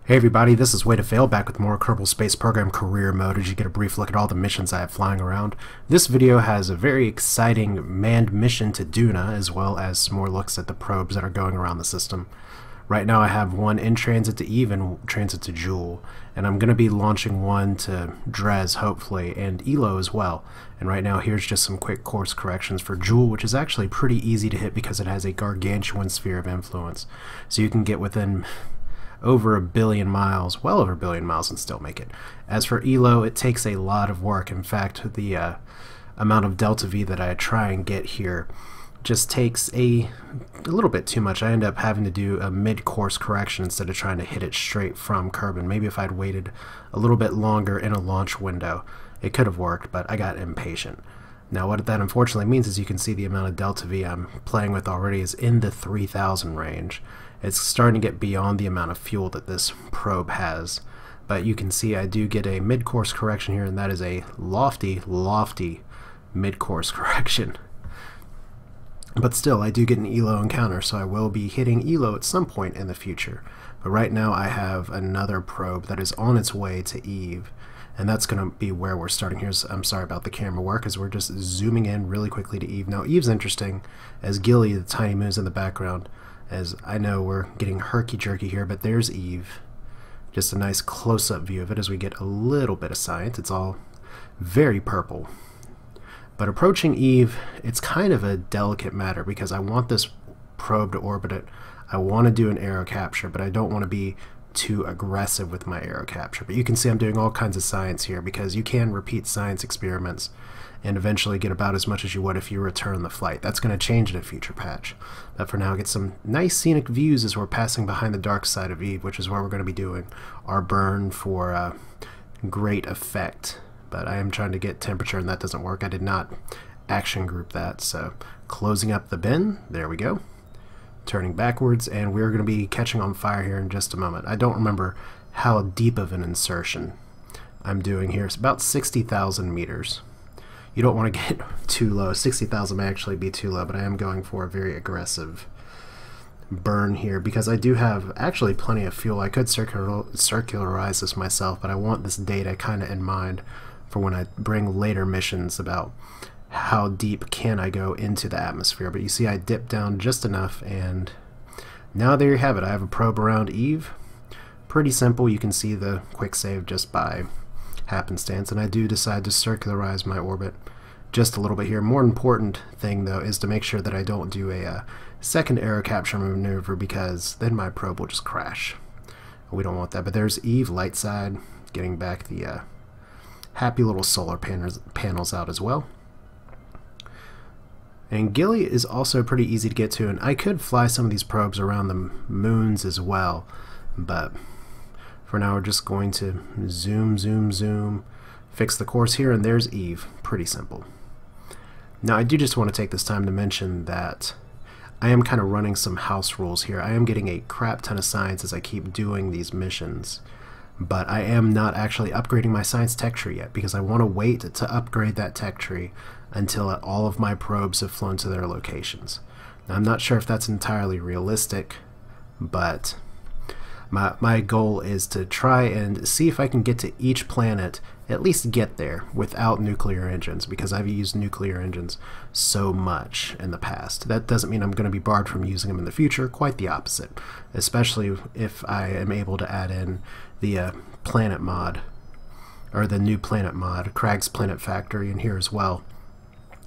Hey everybody, this is Way to Fail, back with more Kerbal Space Program Career Mode as you get a brief look at all the missions I have flying around. This video has a very exciting manned mission to Duna, as well as some more looks at the probes that are going around the system. Right now I have one in transit to Eve and transit to Jool, and I'm going to be launching one to Dres, hopefully, and Eeloo as well. And right now here's just some quick course corrections for Jool, which is actually pretty easy to hit because it has a gargantuan sphere of influence. So you can get within over 1 billion miles, well over 1 billion miles, and still make it. As for Eeloo, it takes a lot of work. In fact, the amount of delta V that I try and get here just takes a little bit too much. I end up having to do a mid-course correction instead of trying to hit it straight from Kerbin. Maybe if I'd waited a little bit longer in a launch window, it could have worked, but I got impatient. Now what that unfortunately means is you can see the amount of delta V I'm playing with already is in the 3,000 range. It's starting to get beyond the amount of fuel that this probe has. But you can see I do get a mid-course correction here, and that is a lofty mid-course correction. But still, I do get an Eeloo encounter, so I will be hitting Eeloo at some point in the future. But right now I have another probe that is on its way to Eve, and that's going to be where we're starting. I'm sorry about the camera work, as we're just zooming in really quickly to Eve. Now Eve's interesting, as Gilly, the tiny moon's in the background. As I know we're getting herky-jerky here, but there's Eve. Just a nice close-up view of it as we get a little bit of science. It's all very purple. But approaching Eve, it's kind of a delicate matter because I want this probe to orbit it. I want to do an aero capture, but I don't want to be too aggressive with my aero capture. But you can see I'm doing all kinds of science here because you can repeat science experiments and eventually get about as much as you would if you return the flight. That's going to change in a future patch. But for now, get some nice scenic views as we're passing behind the dark side of Eve, which is where we're going to be doing our burn for great effect. But I am trying to get temperature, and that doesn't work. I did not action group that. So closing up the bin, there we go. Turning backwards, and we're going to be catching on fire here in just a moment. I don't remember how deep of an insertion I'm doing here. It's about 60,000 meters. You don't want to get too low. 60,000 may actually be too low, but I am going for a very aggressive burn here because I do have actually plenty of fuel. I could circularize this myself, but I want this data kind of in mind for when I bring later missions about how deep can I go into the atmosphere. But you see I dipped down just enough, and now there you have it. I have a probe around Eve. Pretty simple. You can see the quick save just by happenstance, and I do decide to circularize my orbit just a little bit here. More important thing though is to make sure that I don't do a second aero capture maneuver, because then my probe will just crash. We don't want that. But there's Eve light side, getting back the happy little solar panels out as well. And Gilly is also pretty easy to get to, and I could fly some of these probes around the moons as well, but for now we're just going to zoom, fix the course here, and there's Eve. Pretty simple. Now I do just want to take this time to mention that I am kind of running some house rules here. I am getting a crap ton of science as I keep doing these missions, but I am not actually upgrading my science tech tree yet because I want to wait to upgrade that tech tree until all of my probes have flown to their locations. Now I'm not sure if that's entirely realistic, but my goal is to try and see if I can get to each planet, at least get there without nuclear engines, because I've used nuclear engines so much in the past. That doesn't mean I'm going to be barred from using them in the future, quite the opposite, especially if I am able to add in the planet mod, or the new planet mod, Craig's Planet Factory, in here as well,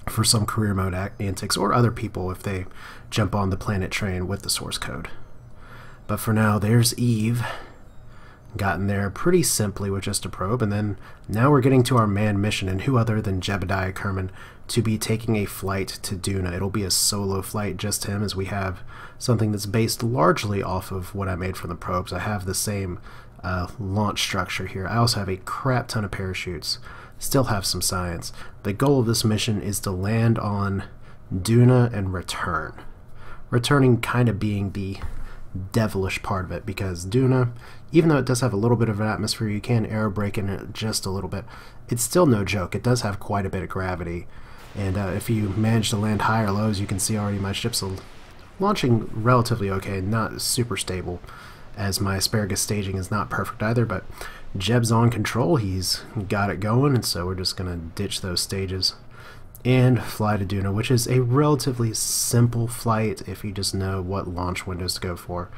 for some career mode antics, or other people if they jump on the planet train with the source code. But for now, there's Eve. Gotten there pretty simply with just a probe, and then now we're getting to our manned mission, and who other than Jebediah Kerman to be taking a flight to Duna. It'll be a solo flight, just him, as we have something that's based largely off of what I made from the probes. I have the same launch structure here. I also have a crap ton of parachutes. Still have some science. The goal of this mission is to land on Duna and return. Returning kind of being the devilish part of it, because Duna, even though it does have a little bit of an atmosphere, you can aero brake in it just a little bit, it's still no joke. It does have quite a bit of gravity, and if you manage to land high or low, as you can see already, my ship's launching relatively okay, not super stable, as my asparagus staging is not perfect either, but Jeb's on control. He's got it going, and so we're just going to ditch those stages and fly to Duna, which is a relatively simple flight if you just know what launch windows to go for.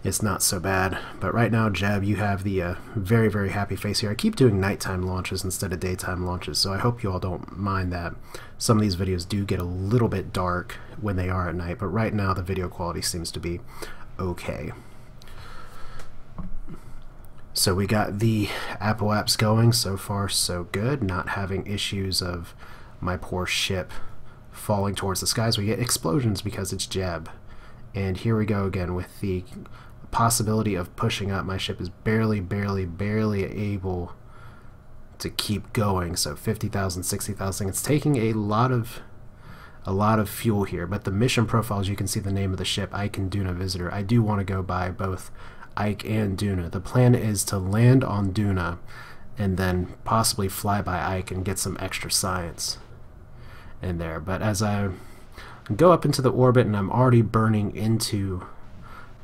It's not so bad. But right now, Jeb, you have the very, very happy face here. I keep doing nighttime launches instead of daytime launches, so I hope you all don't mind that. Some of these videos do get a little bit dark when they are at night, but right now the video quality seems to be okay. So we got the Apple apps going. So far so good. Not having issues of my poor ship falling towards the skies. We get explosions because it's Jeb. And here we go again with the possibility of pushing up. My ship is barely able to keep going. So 50,000, 60,000. It's taking a lot of fuel here, but the mission profiles, you can see the name of the ship, Ike and Duna Visitor. I do want to go by both Ike and Duna. The plan is to land on Duna and then possibly fly by Ike and get some extra science in there. But as I go up into the orbit and I'm already burning into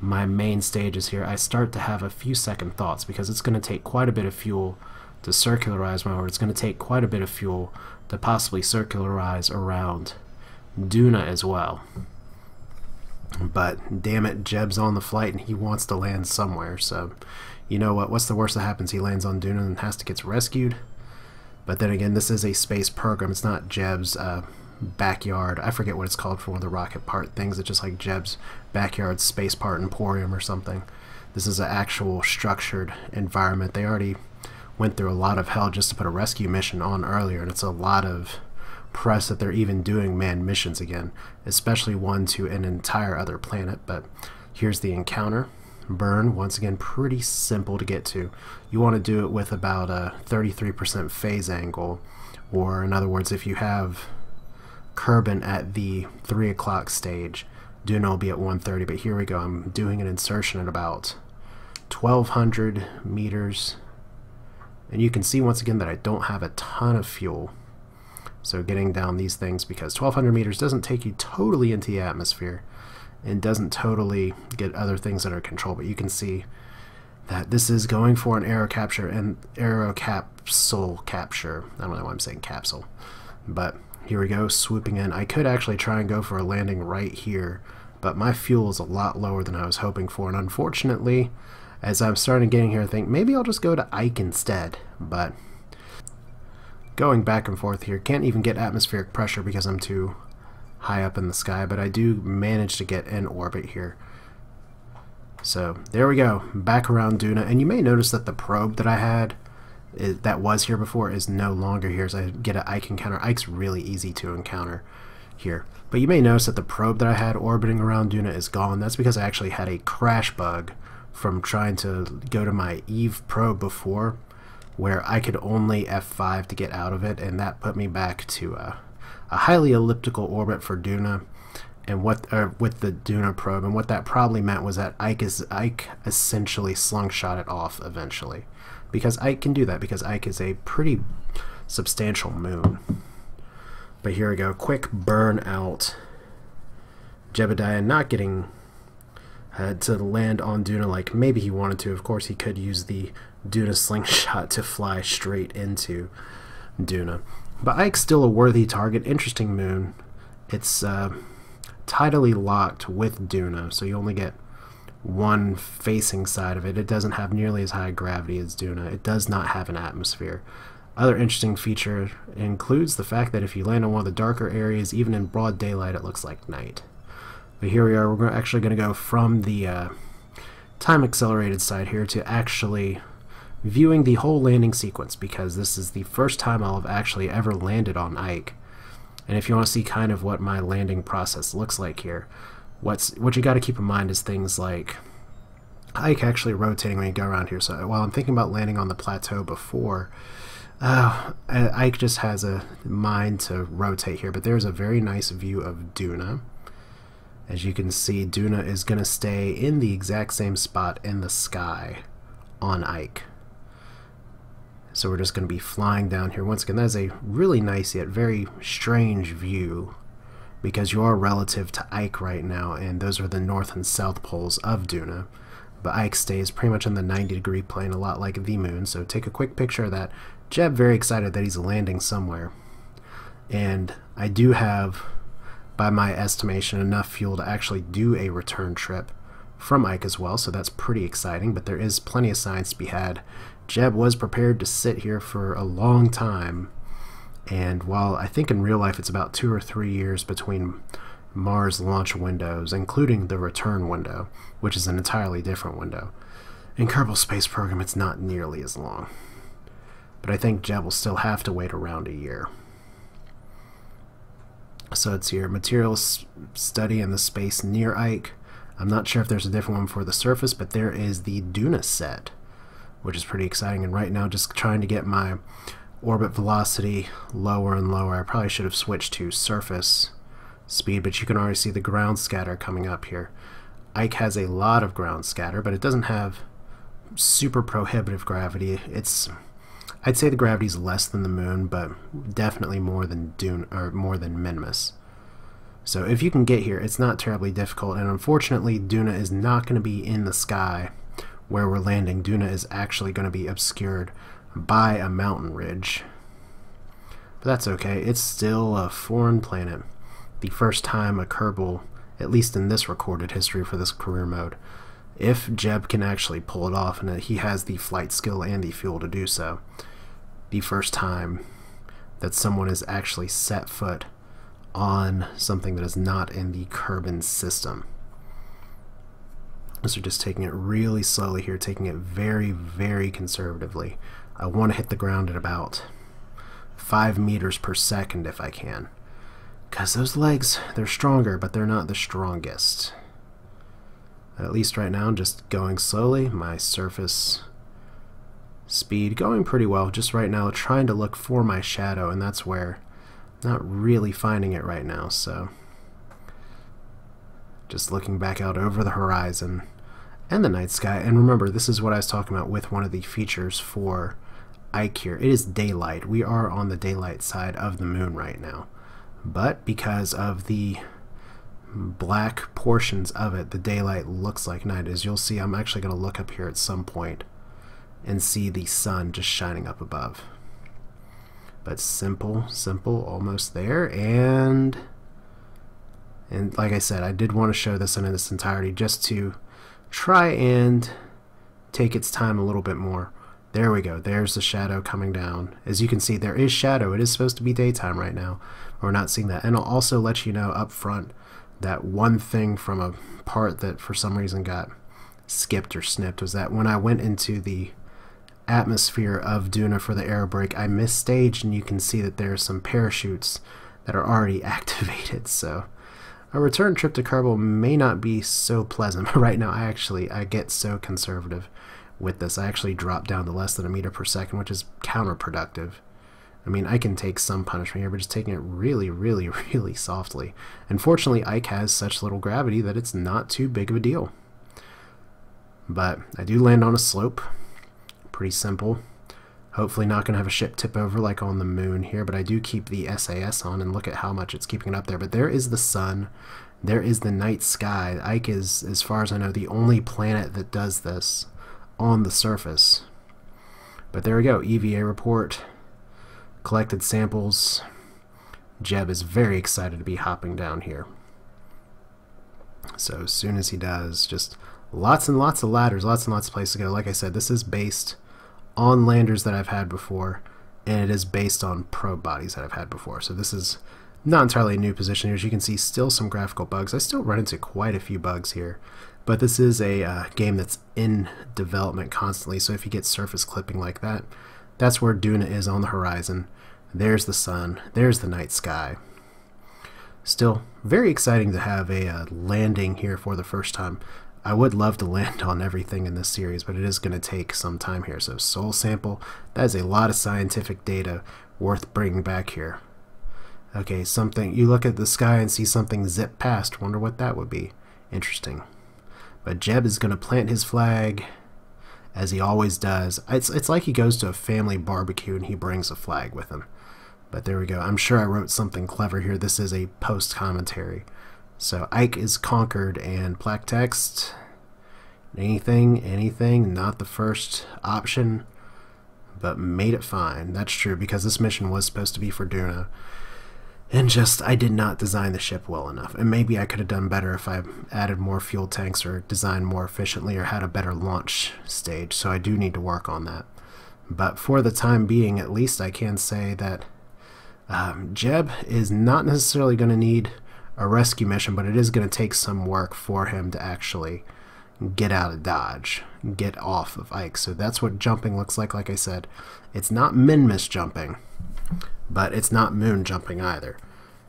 my main stages here, I start to have a few second thoughts, because it's going to take quite a bit of fuel to circularize my orbit. It's going to take quite a bit of fuel to possibly circularize around Duna as well. But damn it, Jeb's on the flight and he wants to land somewhere, so you know what, what's the worst that happens? He lands on Duna and has to get rescued. But then again, this is a space program. It's not Jeb's backyard. I forget what it's called for one of the rocket part things. It's just like Jeb's backyard space part emporium or something. This is an actual structured environment. They already went through a lot of hell just to put a rescue mission on earlier, and it's a lot of press that they're even doing manned missions again, especially one to an entire other planet. But here's the encounter. Burn, once again, pretty simple to get to. You want to do it with about a 33% phase angle, or in other words, if you have Kerbin at the 3 o'clock stage, Duna will be at 1:30. But here we go, I'm doing an insertion at about 1200 meters, and you can see once again that I don't have a ton of fuel. So getting down these things, because 1200 meters doesn't take you totally into the atmosphere and doesn't totally get other things under control, but you can see that this is going for an aero capture and aero capsule capture. I don't know why I'm saying capsule, but here we go, swooping in. I could actually try and go for a landing right here, but my fuel is a lot lower than I was hoping for, and unfortunately, as I'm starting getting here, I think maybe I'll just go to Ike instead. But going back and forth here, can't even get atmospheric pressure because I'm too high up in the sky, but I do manage to get in orbit here. So there we go, back around Duna, and you may notice that the probe that I had that was here before is no longer here, as I get an Ike encounter. Ike's really easy to encounter here, but you may notice that the probe that I had orbiting around Duna is gone. That's because I actually had a crash bug from trying to go to my Eve probe before, where I could only F5 to get out of it, and that put me back to a highly elliptical orbit for Duna, and with the Duna probe. And what that probably meant was that Ike essentially slingshot it off eventually, because Ike can do that, because Ike is a pretty substantial moon. But here we go, quick burn out. Jebediah not getting to land on Duna like maybe he wanted to. Of course, he could use the Duna slingshot to fly straight into Duna. But Ike's still a worthy target. Interesting moon. It's tidally locked with Duna, so you only get one facing side of it. It doesn't have nearly as high gravity as Duna. It does not have an atmosphere. Other interesting feature includes the fact that if you land on one of the darker areas, even in broad daylight, it looks like night. But here we are, we're actually going to go from the time accelerated side here to actually viewing the whole landing sequence, because this is the first time I'll have actually ever landed on Ike. And if you want to see kind of what my landing process looks like here, what you got to keep in mind is things like Ike actually rotating when you go around here. So while I'm thinking about landing on the plateau before, Ike just has a mind to rotate here. But there's a very nice view of Duna. As you can see, Duna is going to stay in the exact same spot in the sky on Ike. So we're just going to be flying down here. Once again, that is a really nice yet very strange view, because you are relative to Ike right now, and those are the north and south poles of Duna. but Ike stays pretty much in the 90-degree plane, a lot like the moon. So take a quick picture of that. Jeb very excited that he's landing somewhere. And I do have, by my estimation, enough fuel to actually do a return trip from Ike as well, so that's pretty exciting, but there is plenty of science to be had. Jeb was prepared to sit here for a long time, and while I think in real life it's about 2 or 3 years between Mars launch windows, including the return window, which is an entirely different window. In Kerbal Space Program it's not nearly as long, but I think Jeb will still have to wait around a year. So it's here, materials study in the space near Ike. I'm not sure if there's a different one for the surface, but there is the Duna set, which is pretty exciting. And right now, just trying to get my orbit velocity lower and lower. I probably should have switched to surface speed, but you can already see the ground scatter coming up here. Ike has a lot of ground scatter, but it doesn't have super prohibitive gravity. I'd say the gravity is less than the moon, but definitely more than Dune or more than Minimus. So if you can get here, it's not terribly difficult, and unfortunately Duna is not going to be in the sky where we're landing. Duna is actually going to be obscured by a mountain ridge. But that's okay, it's still a foreign planet. The first time a Kerbal, at least in this recorded history for this career mode, if Jeb can actually pull it off, and he has the flight skill and the fuel to do so, the first time that someone has actually set foot on something that is not in the Kerbin system. So just taking it really slowly here, taking it very, very conservatively. I want to hit the ground at about 5 meters per second if I can, because those legs, they're stronger, but they're not the strongest. At least right now I'm just going slowly. My surface speed going pretty well, just right now trying to look for my shadow, and that's where I'm not really finding it right now. So just looking back out over the horizon and the night sky. And remember, this is what I was talking about with one of the features for Ike here. It is daylight. We are on the daylight side of the moon right now, but because of the black portions of it, the daylight looks like night. As you'll see, I'm actually going to look up here at some point and see the sun just shining up above. But simple, almost there. And like I said, I did want to show this in its entirety just to try and take its time a little bit more. There we go, there's the shadow coming down. As you can see, there is shadow. It is supposed to be daytime right now. We're not seeing that. And I'll also let you know up front that one thing from a part that for some reason got skipped or snipped was that when I went into the atmosphere of Duna for the air brake, I misstaged, and you can see that there are some parachutes that are already activated. So a return trip to Kerbal may not be so pleasant. Right now I get so conservative with this. I actually drop down to less than a meter per second, which is counterproductive. I mean, I can take some punishment here, but just taking it really, really, really softly. Unfortunately, Ike has such little gravity that it's not too big of a deal. But I do land on a slope. Pretty simple. Hopefully not going to have a ship tip over like on the moon here, but I do keep the SAS on, and look at how much it's keeping it up there. But there is the sun. There is the night sky. Ike is, as far as I know, the only planet that does this on the surface. But there we go. EVA report. Collected samples. Jeb is very excited to be hopping down here. So as soon as he does, just lots and lots of ladders, lots and lots of places to go. Like I said, this is based on landers that I've had before, and it is based on probe bodies that I've had before. So this is not entirely a new position here. As you can see, still some graphical bugs. I still run into quite a few bugs here, but this is a game that's in development constantly. So if you get surface clipping like that, that's where Duna is on the horizon. There's the sun, there's the night sky. Still very exciting to have a landing here for the first time. I would love to land on everything in this series, but it is going to take some time here. So soul sample, that is a lot of scientific data worth bringing back here. Okay, something, you look at the sky and see something zip past, wonder what that would be. Interesting. But Jeb is going to plant his flag, as he always does. It's like he goes to a family barbecue and he brings a flag with him. But there we go. I'm sure I wrote something clever here. This is a post commentary. So Ike is conquered, and plaque text, Anything, not the first option, but made it fine. That's true, because this mission was supposed to be for Duna. And just, I did not design the ship well enough. And maybe I could have done better if I added more fuel tanks or designed more efficiently or had a better launch stage. So I do need to work on that. But for the time being, at least I can say that Jeb is not necessarily going to need a rescue mission, but it is going to take some work for him to actually get out of Dodge, get off of Ike. So that's what jumping looks like I said. It's not min-miss jumping, but it's not moon jumping either.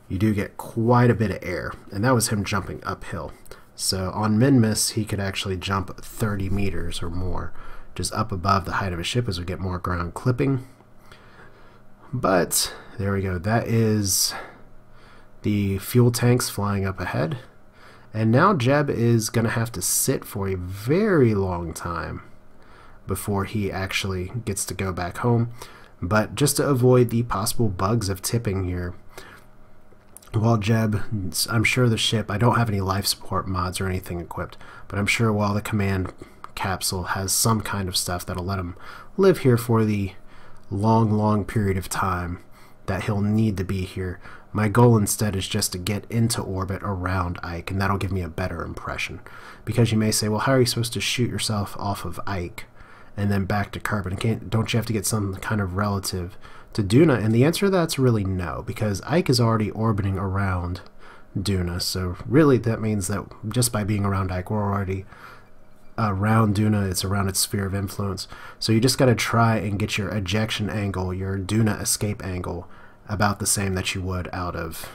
You do get quite a bit of air, and that was him jumping uphill. So on min-miss, he could actually jump 30 meters or more, just up above the height of his ship as we get more ground clipping. But there we go. That is the fuel tanks flying up ahead. And now Jeb is going to have to sit for a very long time before he actually gets to go back home. But just to avoid the possible bugs of tipping here, while Jeb, I'm sure the ship, I don't have any life support mods or anything equipped, but I'm sure while the command capsule has some kind of stuff that'll let him live here for the long period of time that he'll need to be here. My goal instead is just to get into orbit around Ike, and that'll give me a better impression. Because you may say, well, how are you supposed to shoot yourself off of Ike and then back to Kerbin? Don't you have to get some kind of relative to Duna? And the answer to that's really no, because Ike is already orbiting around Duna. So really that means that just by being around Ike, we're already around Duna. It's around its sphere of influence. So you just got to try and get your ejection angle, your Duna escape angle, about the same that you would out of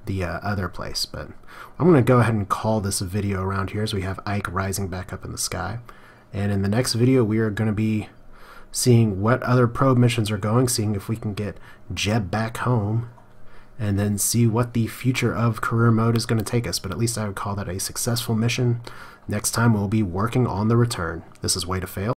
the other place. But I'm going to go ahead and call this a video around here as we have Ike rising back up in the sky. And in the next video we are going to be seeing what other probe missions are going, seeing if we can get Jeb back home, and then see what the future of career mode is going to take us. But at least I would call that a successful mission. Next time we'll be working on the return. This is Way to Fail.